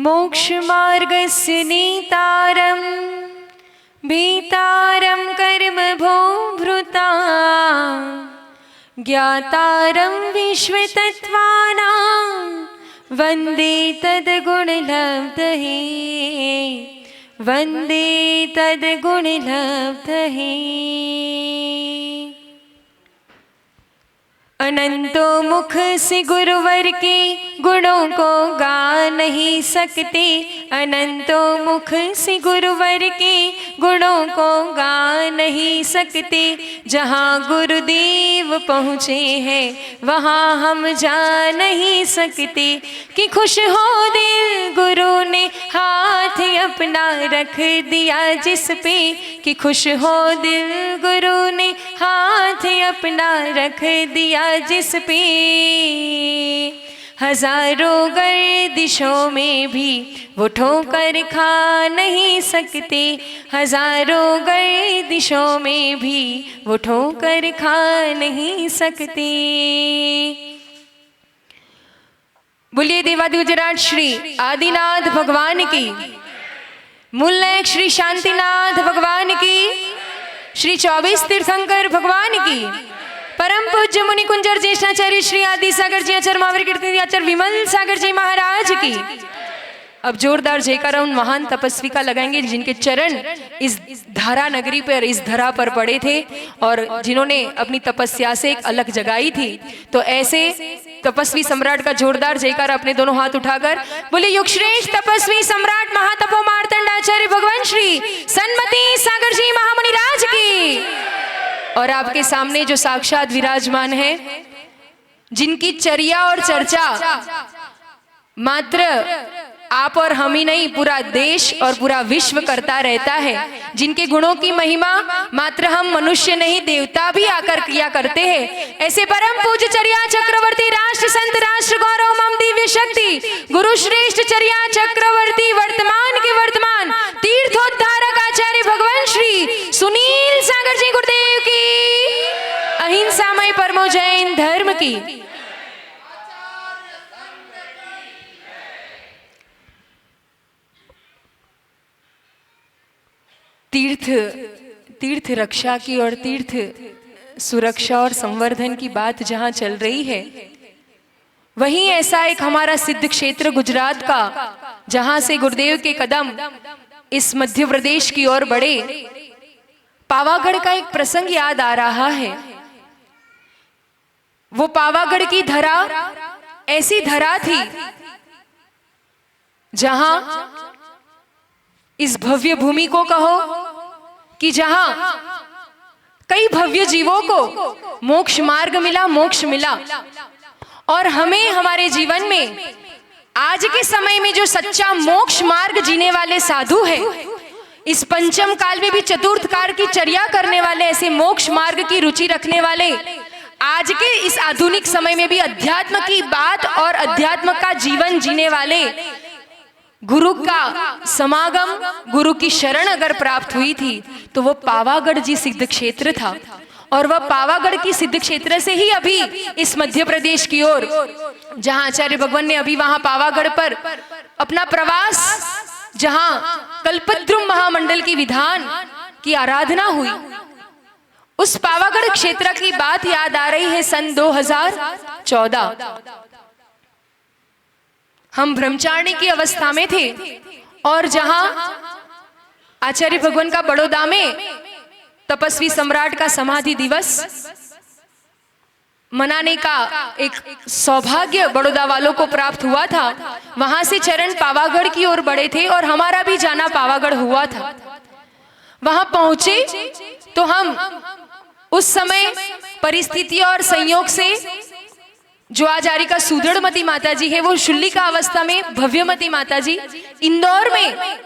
मोक्षमार्गस्य नेतारं भीतारं कर्मभोभृता ज्ञातारं विश्वतत्त्वानां वन्दे तद्गुणलब्धये वन्दे तद्गुणलब्धये। अनंतों मुख से गुरुवर के गुणों को गा नहीं सकते, अनंतों मुख से गुरुवर के गुणों को गा नहीं सकते। जहाँ गुरुदेव पहुँचे हैं वहाँ हम जा नहीं सकते। कि खुश हो दिल गुरु ने हाथ अपना रख दिया जिस पे, कि खुश हो दिल गुरु ने हाथ अपना रख दिया जिस पे। हजारों गर्दिशों में भी वो ठोकर खा नहीं सकते, हजारों गर्दिशों में भी वो ठोकर खा नहीं सकते। बोलिए देवाधिराज श्री आदिनाथ भगवान की, मूल नायक श्री शांतिनाथ भगवान की, श्री 24 तीर्थंकर भगवान की, परम पूज्य मुनि कुंजर ज्येष्ठाचार्य श्री आदि सागर जी आचार्य महावीर कीर्ति आचार्य विमल सागर जी महाराज की। अब जोरदार जयकारा उन महान तपस्वी का लगाएंगे जिनके चरण इस धारा नगरी पर, इस धरा पर पड़े थे और जिन्होंने अपनी तपस्या से एक अलग जगाई थी। तो ऐसे तपस्वी सम्राट का जोरदार जयकारा अपने दोनों हाथ उठाकर बोले, युग श्रेष्ठ तपस्वी सम्राट महातपो मार्तंड आचार्य भगवान श्री सन्मति सागर जी महामुनि राज की। और आपके सामने जो साक्षात विराजमान है, जिनकी चर्या और चर्चा मात्र आप और हम ही नहीं पूरा देश और पूरा विश्व करता रहता है, जिनके गुणों की महिमा मात्र हम मनुष्य नहीं देवता भी आकर किया करते हैं, ऐसे परम पूज्य चर्या चक्रवर्ती राष्ट्र संत राष्ट्र गौरव मम दिव्य शक्ति गुरु श्रेष्ठ चर्या चक्रवर्ती वर्तमान के वर्तमान तीर्थोद्धारक आचार्य भगवान श्री सुनील सागर जी गुरुदेव की अहिंसामय परमो जैन धर्म की। तीर्थ रक्षा की और तीर्थ सुरक्षा और संवर्धन की बात जहां चल रही है, वहीं ऐसा एक हमारा सिद्ध क्षेत्र गुजरात का, जहां से गुरुदेव के कदम इस मध्य प्रदेश की ओर बढ़े, पावागढ़ का एक प्रसंग याद आ रहा है। वो पावागढ़ की धरा ऐसी धरा थी जहां इस भव्य भूमि को कहो कि जहां कई भव्य जीवों को मोक्ष मार्ग मिला, मोक्ष मिला। और हमें हमारे जीवन में आज के समय में जो सच्चा मोक्ष मार्ग जीने वाले साधु हैं, इस पंचम काल में भी चतुर्थ काल की चर्या करने वाले, ऐसे मोक्ष मार्ग की रुचि रखने वाले, आज के इस आधुनिक समय में भी अध्यात्म की बात और अध्यात्म का जीवन जीने वाले, गुरु का समागम, गुरु की शरण अगर प्राप्त हुई थी तो वो पावागढ़ जी सिद्ध क्षेत्र था। और वह पावागढ़ की सिद्ध क्षेत्र से ही अभी इस मध्य प्रदेश की ओर, जहां आचार्य भगवान ने अभी वहां पावागढ़ पर अपना प्रवास, जहां कल्पद्रुम महामंडल की विधान की आराधना हुई, उस पावागढ़ क्षेत्र की बात याद आ रही है। सन 2014 हम ब्रह्मचारिणी की अवस्था में थे और जहां आचार्य भगवान का बड़ौदा में तपस्वी सम्राट का समाधि दिवस मनाने का एक सौभाग्य बड़ौदा वालों को प्राप्त हुआ था, वहां से चरण पावागढ़ की ओर बढ़े थे और हमारा भी जाना पावागढ़ हुआ था। वहां पहुंचे तो हम उस समय परिस्थिति और संयोग से, जो आचार्य सुदृढ़मती माता जी है, वो शुल्लिका अवस्था में भव्यमती माता जी इंदौर में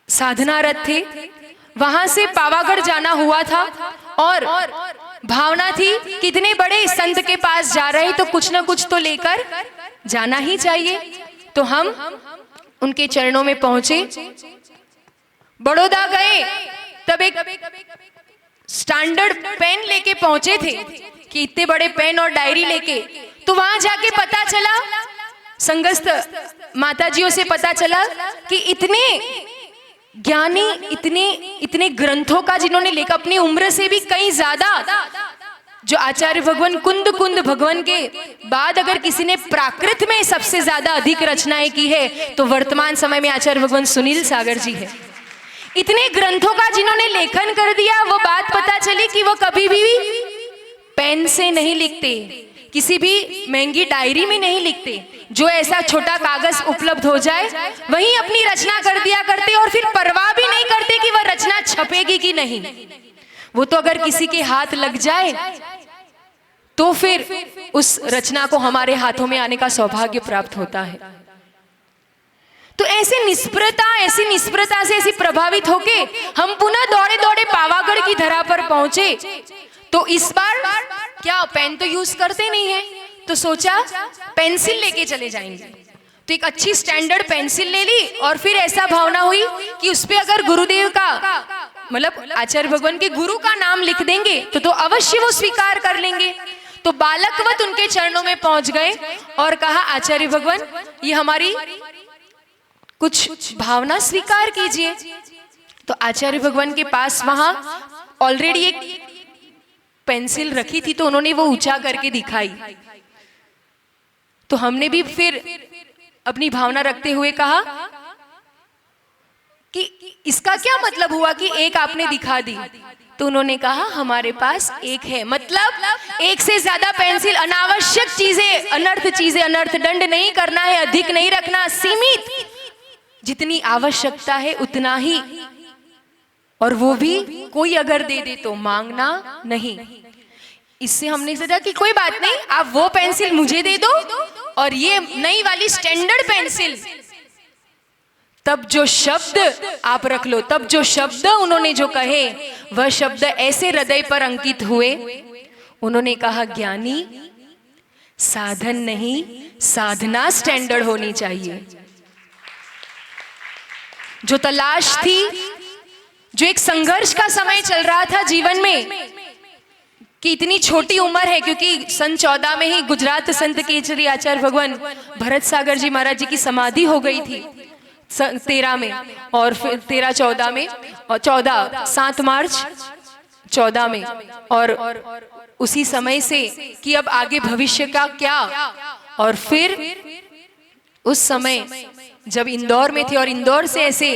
साधनारत थे, वहां से पावागढ़ जाना हुआ था। और भावना थी कितने बड़े संत के पास जा रहे तो कुछ ना कुछ तो लेकर जाना ही चाहिए। तो हम उनके चरणों में पहुंचे, बड़ौदा गए, तब एक स्टैंडर्ड पेन लेके पहुंचे थे कि इतने बड़े पेन और डायरी लेके, तो वहां जाके पता चला संगस्थ माताजियों से पता चला कि इतने ज्ञानी, इतने ग्रंथों का जिन्होंने लिखा, अपनी उम्र से भी कई ज्यादा, जो आचार्य भगवान कुंद भगवान के बाद अगर किसी ने प्राकृत में सबसे ज्यादा अधिक रचनाएं की है तो वर्तमान समय में आचार्य भगवान सुनील सागर जी है। इतने ग्रंथों का जिन्होंने लेखन कर दिया, वो बात पता चली कि वो कभी भी पेन से नहीं लिखते, किसी भी महंगी डायरी में नहीं लिखते, जो ऐसा छोटा कागज उपलब्ध हो जाए वहीं अपनी रचना कर दिया करते, और फिर परवाह भी नहीं करते कि वह रचना छपेगी कि नहीं। वो तो अगर किसी के हाथ लग जाए तो फिर उस रचना को हमारे हाथों में आने का सौभाग्य प्राप्त होता है। तो ऐसी निष्प्रता से ऐसी प्रभावित होके हम पुनः दौड़े दौड़े पावागढ़ की धरा पर पहुंचे। तो इस बार क्या पेन तो यूज करते नहीं है, तो सोचा पेंसिल लेके चले जाएंगे। तो एक अच्छी स्टैंडर्ड पेंसिल ले ली, और फिर ऐसा भावना हुई कि उस पे अगर गुरुदेव का, मतलब आचार्य भगवान के गुरु का नाम लिख देंगे तो अवश्य वो स्वीकार कर लेंगे। तो बालकवत उनके चरणों में पहुंच गए और कहा, आचार्य भगवान ये हमारी कुछ भावना स्वीकार कीजिए। तो आचार्य भगवान के पास वहां ऑलरेडी एक पेंसिल रखी थी, तो उन्होंने वो ऊंचा करके दिखाई। तो हमने भी फिर अपनी भावना रखते हुए कहा कि इसका क्या मतलब हुआ कि एक आपने दिखा दी। तो उन्होंने कहा हमारे पास एक है, मतलब एक से ज्यादा पेंसिल, अनावश्यक चीजें, अनर्थ चीजें, अनर्थ दंड नहीं करना है, अधिक नहीं रखना, सीमित, जितनी आवश्यकता है उतना ही, और वो भी कोई अगर दे दे तो मांगना नहीं। इससे हमने सोचा कि कोई बात नहीं, आप वो पेंसिल मुझे दे दो और ये नई वाली स्टैंडर्ड पेंसिल, तब जो शब्द आप रख लो, तब जो शब्द उन्होंने जो कहे वह शब्द ऐसे हृदय पर अंकित हुए। उन्होंने कहा, ज्ञानी साधन नहीं साधना स्टैंडर्ड होनी चाहिए। जो तलाश थी, जो एक संघर्ष का समय चल रहा था जीवन में, कि इतनी छोटी उम्र है, क्योंकि सन 14 में ही गुजरात संत केसरी आचार्य भगवान भरत सागर जी महाराज जी की समाधि हो गई थी 13 में, और फिर 13-14 में, और 7 मार्च 14 में, और उसी समय से कि अब आगे भविष्य का क्या। और फिर उस समय जब इंदौर में थे और इंदौर से ऐसे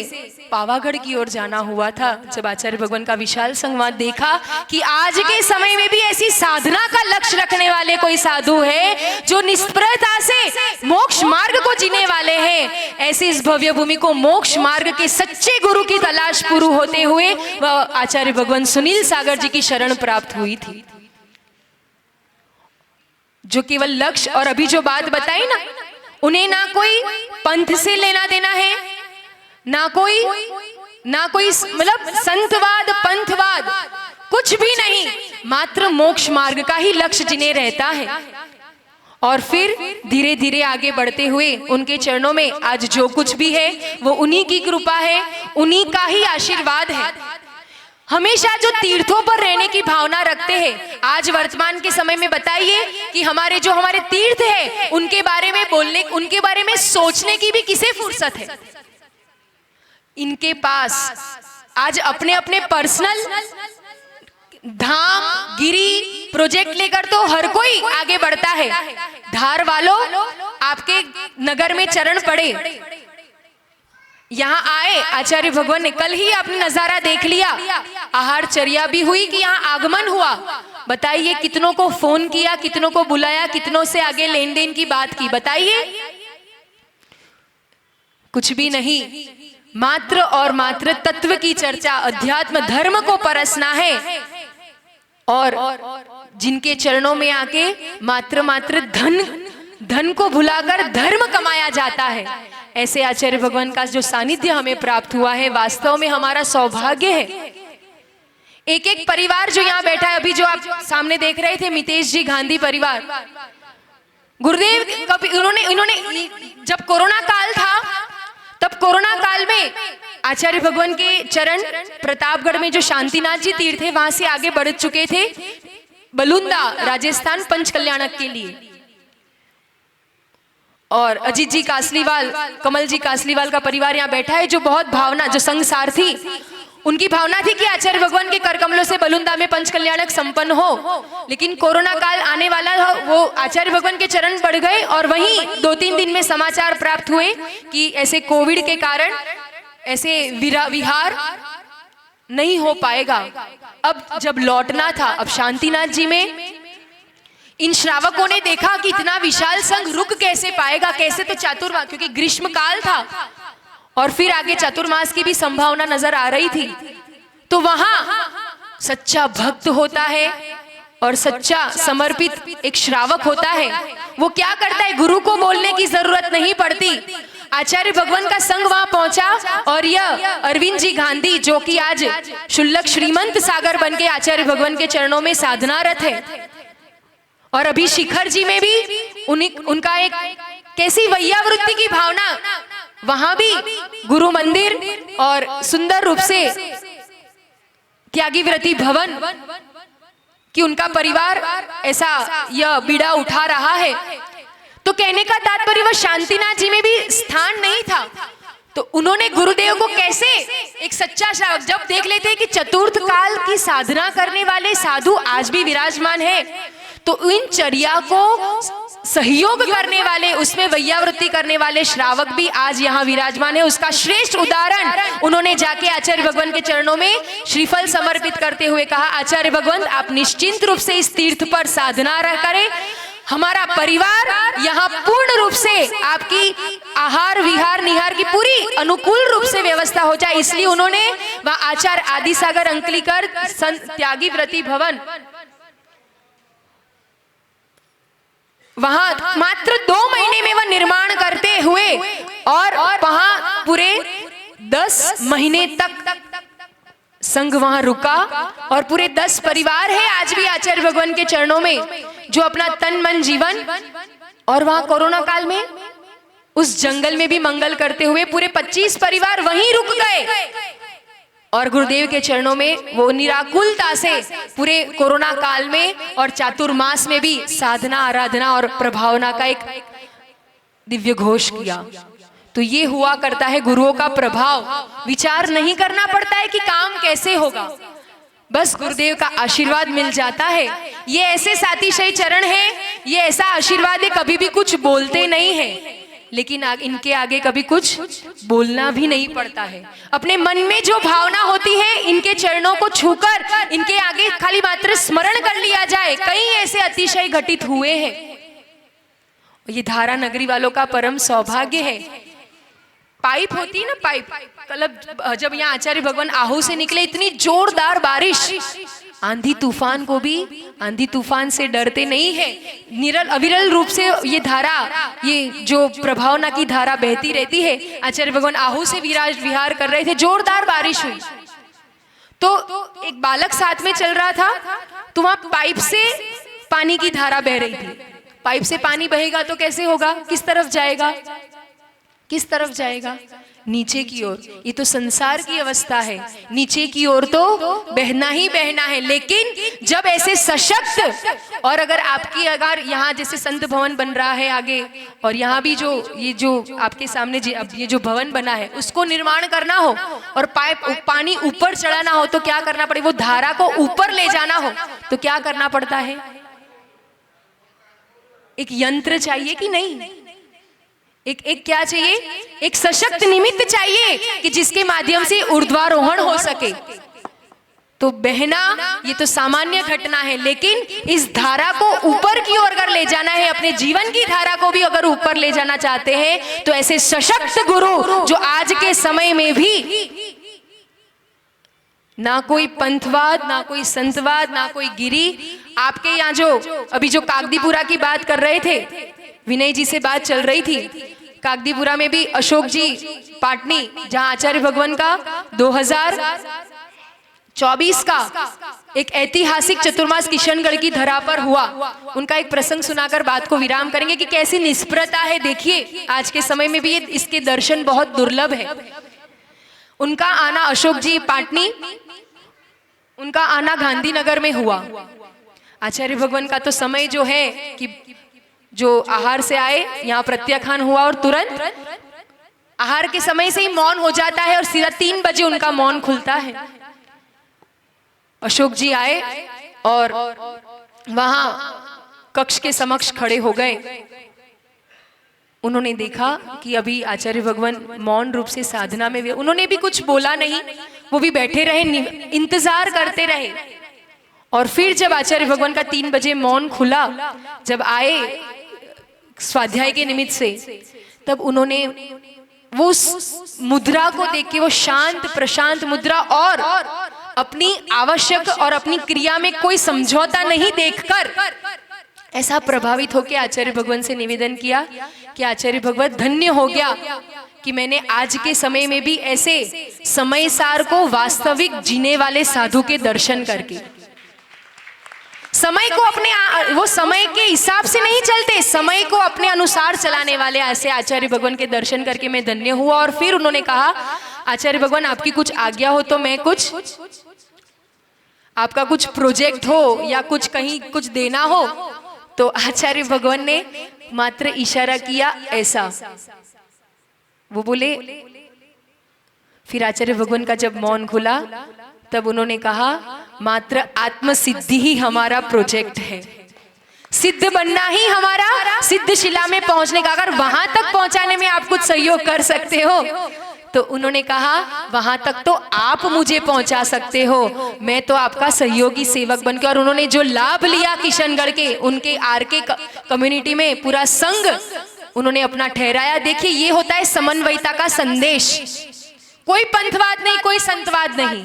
पावागढ़ की ओर जाना हुआ था, जब आचार्य भगवान का विशाल संवाद देखा कि आज के समय में भी ऐसी साधना का लक्ष्य रखने वाले कोई साधु है जो निष्प्रता से मोक्ष मार्ग को जीने वाले हैं, ऐसी इस भव्य भूमि को मोक्ष मार्ग के सच्चे गुरु की तलाश पूरी होते हुए वह आचार्य भगवान सुनील सागर जी की शरण प्राप्त हुई थी। जो केवल लक्ष्य, और अभी जो बात बताई ना, उन्हें ना कोई पंथ से लेना देना है, ना कोई मतलब संतवाद पंथवाद कुछ भी नहीं, मात्र मोक्ष मार्ग का ही लक्ष्य जिन्हें रहता है। और फिर धीरे धीरे आगे बढ़ते हुए उनके चरणों में आज जो कुछ भी है वो उन्हीं की कृपा है, उन्हीं का ही आशीर्वाद है। हमेशा जो तीर्थों पर रहने की भावना रखते हैं, आज वर्तमान के समय में बताइए कि हमारे तीर्थ है, उनके बारे में बोलने, उनके बारे में सोचने की भी किसे फुर्सत है। इनके पास आज अपने अपने पर्सनल धाम गिरी प्रोजेक्ट लेकर तो हर कोई आगे बढ़ता है। धार वालों, आपके नगर में चरण पड़े, यहाँ आए आचार्य भगवान ने, कल ही आपने नजारा देख लिया, आहार चर्या भी हुई कि यहाँ आगमन हुआ। बताइए कितनों को फोन किया, कितनों को बुलाया, कितनों से आगे लेन देन की बात की, बताइए। कुछ भी नहीं, मात्र और मात्र तत्व की चर्चा, अध्यात्म धर्म को परसना है। और जिनके चरणों में आके मात्र धन को भुलाकर धर्म कमाया जाता है, ऐसे आचार्य भगवान का जो सानिध्य हमें प्राप्त हुआ है, वास्तव में हमारा सौभाग्य है। एक एक परिवार जो यहाँ बैठा है, अभी जो आप सामने देख रहे थे मितेश जी गांधी परिवार, गुरुदेव इन्होंने जब कोरोना काल था, तब कोरोना काल में आचार्य भगवान के चरण प्रतापगढ़ में जो शांतिनाथ जी तीर्थ है, वहां से आगे बढ़ चुके थे बलुंदा राजस्थान पंचकल्याणक के लिए। और अजीत जी कासलीवाल, कमल जी कासलीवाल का परिवार यहाँ बैठा है, जो बहुत भावना, जो संघ सारथी, उनकी भावना थी कि आचार्य भगवान के कर कमलों से बलुंदा में पंच कल्याणक संपन्न हो। लेकिन कोरोना काल आने वाला हो, वो आचार्य भगवान के चरण बढ़ गए और वहीं 2-3 दिन में समाचार प्राप्त हुए कि ऐसे कोविड के कारण ऐसे विहार नहीं हो पाएगा। अब जब लौटना था, अब शांतिनाथ जी में इन श्रावकों ने देखा कि इतना विशाल संघ रुक कैसे पाएगा, कैसे, तो चातुर्मास, क्योंकि ग्रीष्म काल था और फिर आगे चतुर्मास की भी संभावना नजर आ रही थी। तो वहां सच्चा भक्त होता है और सच्चा समर्पित एक श्रावक होता है, वो क्या करता है, गुरु को बोलने की जरूरत नहीं पड़ती। आचार्य भगवान का संघ वहां पहुंचा और यह अरविंद जी गांधी, जो कि आज शुल्लक श्रीमंत सागर बन के आचार्य भगवान के चरणों में साधनारत है, और अभी शिखर जी में भी उनका एक कैसी वैयावृत्ति की भावना, वहां भी गुरु मंदिर और सुंदर रूप से त्यागी व्रती भवन कि उनका परिवार ऐसा यह बीड़ा उठा रहा है। तो कहने का तात्पर्य वह शांतिनाथ जी में भी स्थान नहीं था। तो उन्होंने गुरुदेव को कैसे, एक सच्चा श्रावक जब देख लेते हैं कि चतुर्थ काल की साधना करने वाले साधु आज भी विराजमान है, तो इन चर्या को सहयोग करने वाले, उसमें वैयावृत्ति करने वाले श्रावक भी आज यहाँ विराजमान है। उसका श्रेष्ठ उदाहरण उन्होंने जाके आचार्य भगवान के चरणों में श्रीफल समर्पित करते हुए कहा, आचार्य भगवान आप निश्चिंत रूप से इस तीर्थ पर साधना करें, हमारा परिवार यहाँ पूर्ण रूप से आपकी आहार विहार निहार की पूरी अनुकूल रूप से व्यवस्था हो जाए। इसलिए उन्होंने वह आचार्य आदिसागर अंकलिकर संत त्यागी व्रती भवन, वहां मात्र 2 महीने में वह निर्माण करते हुए और वहां पूरे 10 महीने तक संघ वहां रुका और पूरे 10 परिवार है आज भी आचार्य भगवान के चरणों में, जो अपना तन मन जीवन, और वहां कोरोना काल में उस जंगल में भी मंगल करते हुए पूरे 25 परिवार वहीं रुक गए और गुरुदेव के चरणों में वो निराकुलता से पूरे कोरोना काल में और चातुर्मास में भी साधना, आराधना और प्रभावना का एक दिव्य घोष किया। तो ये हुआ करता है गुरुओं का प्रभाव। विचार नहीं करना पड़ता है कि काम कैसे होगा, बस गुरुदेव का आशीर्वाद मिल जाता है। ये ऐसे सातिशय चरण है, ये ऐसा आशीर्वाद है, कभी भी कुछ बोलते नहीं है, लेकिन इनके आगे कभी कुछ बोलना भी नहीं पड़ता है। अपने मन में जो भावना होती है, इनके चरणों को छूकर इनके आगे खाली मात्र स्मरण कर लिया जाए। कई ऐसे अतिशय घटित हुए हैं। ये धारा नगरी वालों का परम सौभाग्य है। पाइप होती है ना, पाइप, मतलब जब यहाँ आचार्य भगवान आहू से निकले, इतनी जोरदार बारिश, आंधी तूफान को भी, आंधी तूफान से डरते नहीं है, निरल अविरल रूप से ये धारा, ये जो प्रभावना की धारा बहती रहती है। आचार्य भगवान आहू से विहार कर रहे थे, जोरदार बारिश हुई, तो एक बालक साथ में चल रहा था, तो वहां पाइप से पानी की धारा बह रही थी। पाइप से पानी बहेगा तो कैसे होगा, किस तरफ जाएगा, किस तरफ जाएगा, नीचे की ओर। ये तो संसार की अवस्था है, नीचे की ओर तो बहना ही बहना है। लेकिन जब ऐसे सशक्त, और अगर आपकी, अगर यहाँ जैसे संत भवन बन रहा है आगे, और यहाँ भी जो ये जो आपके सामने अब ये जो भवन बना है, उसको निर्माण करना हो और पानी ऊपर चढ़ाना हो तो क्या करना पड़े, वो धारा को ऊपर ले जाना हो तो क्या करना पड़ता है, एक यंत्र चाहिए कि नहीं, एक क्या चाहिए, एक सशक्त निमित्त चाहिए कि जिसके माध्यम से ऊर्ध्वारोहण हो सके। तो बहना ये तो सामान्य घटना है, लेकिन इस धारा को ऊपर की ओर अगर ले जाना है, अपने जीवन की धारा को भी अगर ऊपर ले जाना चाहते हैं, तो ऐसे सशक्त गुरु जो आज के समय में भी ना कोई पंथवाद, ना कोई संतवाद, ना कोई गिरी, आपके यहाँ जो अभी जो कागदीपुरा की बात कर रहे थे, विनय जी से बात चल रही थी, कागदीपुरा में भी अशोक जी पाटनी, जहां आचार्य भगवान का 2024 का एक ऐतिहासिक चतुर्मास किशनगढ़ की धरा पर हुआ, उनका एक प्रसंग सुनाकर बात को विराम करेंगे कि कैसी निष्प्रता है। देखिए आज के समय में भी इसके दर्शन बहुत दुर्लभ है। उनका आना, अशोक जी पाटनी, उनका आना गांधीनगर में हुआ। आचार्य भगवान का तो समय जो है कि जो आहार से आए, यहाँ प्रत्याख्यान हुआ और तुरंत आहार के समय से ही मौन हो जाता है और सीधा 3 बजे उनका मौन खुलता है। अशोक जी आए और वहां कक्ष के समक्ष खड़े हो गए। उन्होंने देखा कि अभी आचार्य भगवान मौन रूप से साधना में, उन्होंने भी कुछ बोला नहीं, वो भी बैठे रहे, इंतजार करते रहे। और फिर जब आचार्य भगवान का 3 बजे मौन खुला, जब आए स्वाध्याय के निमित्त से, तब उन्होंने वो उस मुद्रा को देख के, वो शांत प्रशांत मुद्रा और अपनी आवश्यक और अपनी क्रिया में कोई समझौता नहीं देखकर ऐसा प्रभावित होकर आचार्य भगवान से निवेदन किया कि आचार्य भगवत धन्य हो गया कि मैंने आज के समय में भी ऐसे समय सार को वास्तविक जीने वाले साधु के दर्शन करके, समय को अपने, वो समय के हिसाब से नहीं चलते, समय को अपने अनुसार चलाने वाले ऐसे आचार्य भगवान के दर्शन करके मैं धन्य हुआ। और फिर उन्होंने कहा, आचार्य भगवान आपकी कुछ आज्ञा हो तो मैं कुछ, आपका कुछ प्रोजेक्ट हो या कुछ कहीं कुछ देना हो। तो आचार्य भगवान ने मात्र इशारा किया ऐसा, वो बोले। फिर आचार्य भगवान का जब मौन खुला तब उन्होंने कहा, मात्र आत्म सिद्धि ही हमारा प्रोजेक्ट है, सिद्ध बनना ही हमारा, सिद्ध शिला में पहुंचने का, अगर वहां तक पहुंचाने में आप कुछ सहयोग कर सकते हो तो उन्होंने कहा वहां तक तो आप मुझे पहुंचा सकते हो, मैं तो आपका सहयोगी सेवक बनकर। और उन्होंने जो लाभ लिया किशनगढ़ के, उनके आरके कम्युनिटी में पूरा संघ उन्होंने अपना ठहराया। देखिए ये होता है समन्वयता का संदेश, कोई पंथवाद नहीं, कोई संतवाद नहीं।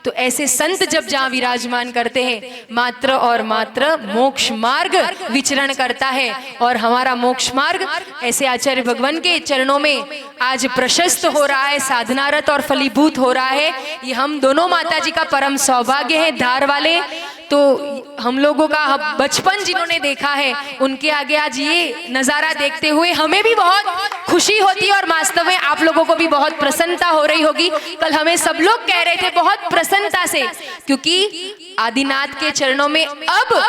तो ऐसे संत जब जहां विराजमान करते हैं, मात्र और मात्र मोक्ष मार्ग विचरण करता है। और हमारा मोक्ष मार्ग ऐसे आचार्य भगवान के चरणों में आज प्रशस्त हो रहा है, साधनारत और फलीभूत हो रहा है। ये हम दोनों माता जी का परम सौभाग्य है। धार वाले तो हम लोगों का बचपन जिन्होंने देखा है, उनके आगे आज ये नजारा देखते हुए हमें भी बहुत खुशी होती है और वास्तव में आप लोगों को भी बहुत प्रसन्नता हो रही होगी। कल हमें सब लोग कह रहे थे बहुत प्रसन्नता से, क्योंकि आदिनाथ के चरणों में अब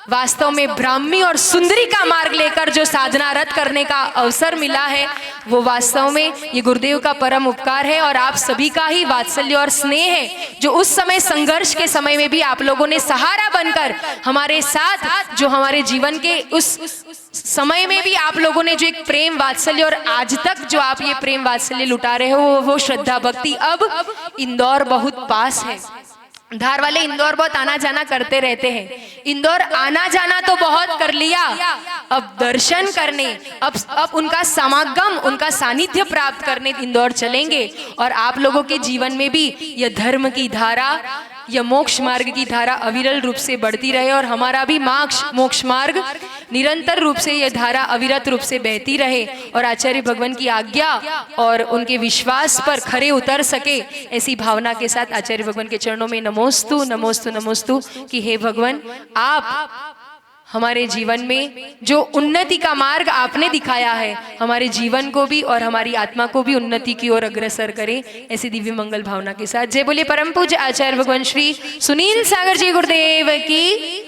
वास्तव में ब्राह्मी और सुंदरी का मार्ग लेकर जो साधना रत करने का अवसर मिला है, वो वास्तव में ये गुरुदेव का परम उपकार है और आप सभी का ही वात्सल्य और स्नेह है, जो उस समय संघर्ष के समय में भी आप लोगों ने सहारा बनकर हमारे साथ, जो हमारे जीवन के उस समय में भी आप लोगों ने जो एक प्रेम वात्सल्य और आज तक जो आप ये प्रेम वात्सल्य लुटा रहे हो, वो श्रद्धा भक्ति। अब इंदौर बहुत पास है, धार वाले इंदौर बहुत आना जाना करते रहते हैं। इंदौर आना जाना तो बहुत कर लिया, अब दर्शन करने, अब उनका समागम, उनका सानिध्य प्राप्त करने इंदौर चलेंगे। और आप लोगों के जीवन में भी यह धर्म की धारा, यह मोक्ष मार्ग की धारा अविरल रूप से बढ़ती रहे और हमारा भी मोक्ष मार्ग निरंतर रूप से यह धारा अविरत रूप से बहती रहे और आचार्य भगवान की आज्ञा और उनके विश्वास पर खरे उतर सके। ऐसी भावना के साथ आचार्य भगवान के चरणों में नमोस्तु नमोस्तु नमोस्तु कि हे भगवान, आप हमारे जीवन में जो उन्नति का मार्ग आपने दिखाया है, हमारे जीवन को भी और हमारी आत्मा को भी उन्नति की ओर अग्रसर करें। ऐसी दिव्य मंगल भावना के साथ जय बोले परम पूज्य आचार्य भगवान श्री सुनील सागर जी गुरुदेव की।